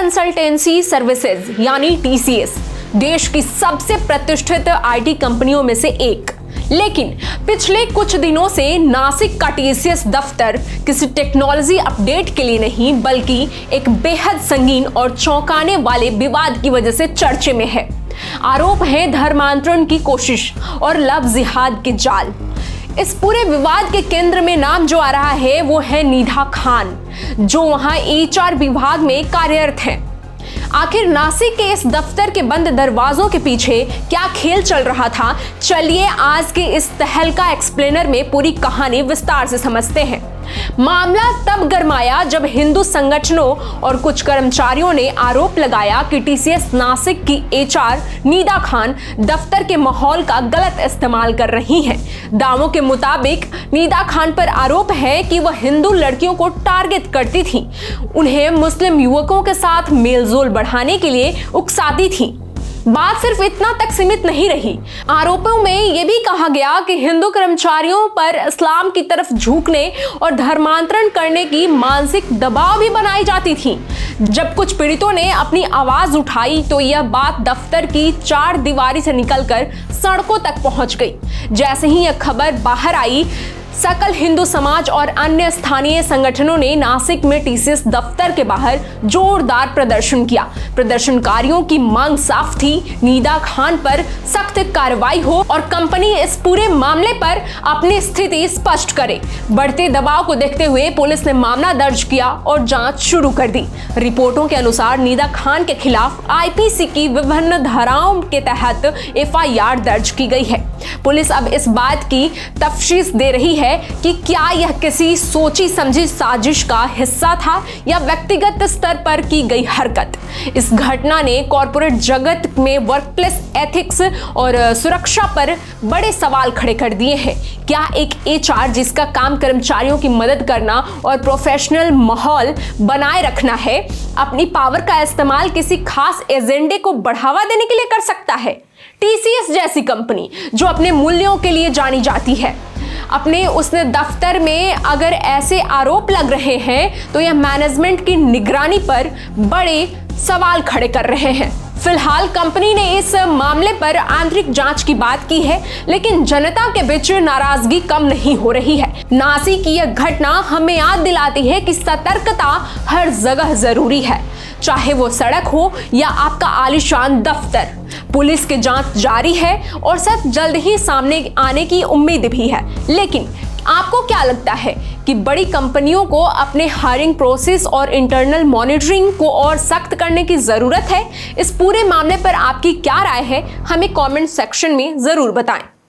Consultancy services यानी TCS देश की सबसे प्रतिष्ठित आईटी कंपनियों में से एक। लेकिन पिछले कुछ दिनों से नासिक का टीसीएस दफ्तर किसी टेक्नोलॉजी अपडेट के लिए नहीं बल्कि एक बेहद संगीन और चौंकाने वाले विवाद की वजह से चर्चे में है। आरोप है धर्मांतरण की कोशिश और लव जिहाद के जाल। इस पूरे विवाद के केंद्र में नाम जो आ रहा है वो है निदा खान, जो वहां एचआर विभाग में कार्यरत हैं। आखिर नासिक के इस दफ्तर के बंद दरवाजों के पीछे क्या खेल चल रहा था, चलिए आज के इस तहलका एक्सप्लेनर में पूरी कहानी विस्तार से समझते हैं। मामला तब गरमाया जब हिंदू संगठनों और कुछ कर्मचारियों ने आरोप लगाया कि टीसीएस नासिक की एचआर निदा खान दफ्तर के माहौल का गलत इस्तेमाल कर रही हैं। दावों के मुताबिक निदा खान पर आरोप है कि वह हिंदू लड़कियों को टारगेट करती थी, उन्हें मुस्लिम युवकों के साथ मेलजोल बढ़ाने के लिए उकसाती थी। बात सिर्फ इतना तक सीमित नहीं रही, आरोपों में यह भी कहा गया कि हिंदू कर्मचारियों पर इस्लाम की तरफ झुकने और धर्मांतरण करने की मानसिक दबाव भी बनाई जाती थी। जब कुछ पीड़ितों ने अपनी आवाज उठाई तो यह बात दफ्तर की चार दीवारी से निकलकर सड़कों तक पहुंच गई। जैसे ही यह खबर बाहर आई, सकल हिंदू समाज और अन्य स्थानीय संगठनों ने नासिक में टीसीएस दफ्तर के बाहर जोरदार प्रदर्शन किया। प्रदर्शनकारियों की मांग साफ थी, निदा खान पर सख्त कार्रवाई हो और कंपनी इस पूरे मामले पर अपनी स्थिति स्पष्ट करे। बढ़ते दबाव को देखते हुए पुलिस ने मामला दर्ज किया और जांच शुरू कर दी। रिपोर्टों के अनुसार निदा खान के खिलाफ आईपीसी की विभिन्न धाराओं के तहत एफआईआर दर्ज की गई है। पुलिस अब इस बात की तफ्तीश दे रही है कि क्या यह किसी सोची समझी साजिश का हिस्सा था या व्यक्तिगत स्तर पर की गई हरकत। इस घटना ने कॉर्पोरेट जगत में वर्कप्लेस एथिक्स और सुरक्षा पर बड़े सवाल खड़े कर दिए हैं। क्या एक एचआर जिसका काम कर्मचारियों की मदद करना और प्रोफेशनल माहौल बनाए रखना है, अपनी पावर का इस्तेमाल किसी खास एजेंडे को बढ़ावा देने के लिए कर सकता है? टीसीएस जैसी कंपनी जो अपने मूल्यों के लिए जानी जाती है, अपने उसने दफ्तर में अगर ऐसे आरोप लग रहे हैं तो यह मैनेजमेंट की निगरानी पर बड़े सवाल खड़े कर रहे हैं। फिलहाल कंपनी ने इस मामले पर आंतरिक जांच की बात की है, लेकिन जनता के बीच नाराजगी कम नहीं हो रही है। नासिक की यह घटना हमें याद दिलाती है कि सतर्कता हर जगह जरूरी है, चाहे वो सड़क हो या आपका आलीशान दफ्तर। पुलिस की जांच जारी है और सच जल्द ही सामने आने की उम्मीद भी है। लेकिन आपको क्या लगता है कि बड़ी कंपनियों को अपने हायरिंग प्रोसेस और इंटरनल मॉनिटरिंग को और सख्त करने की जरूरत है? इस पूरे मामले पर आपकी क्या राय है, हमें कमेंट सेक्शन में जरूर बताएं।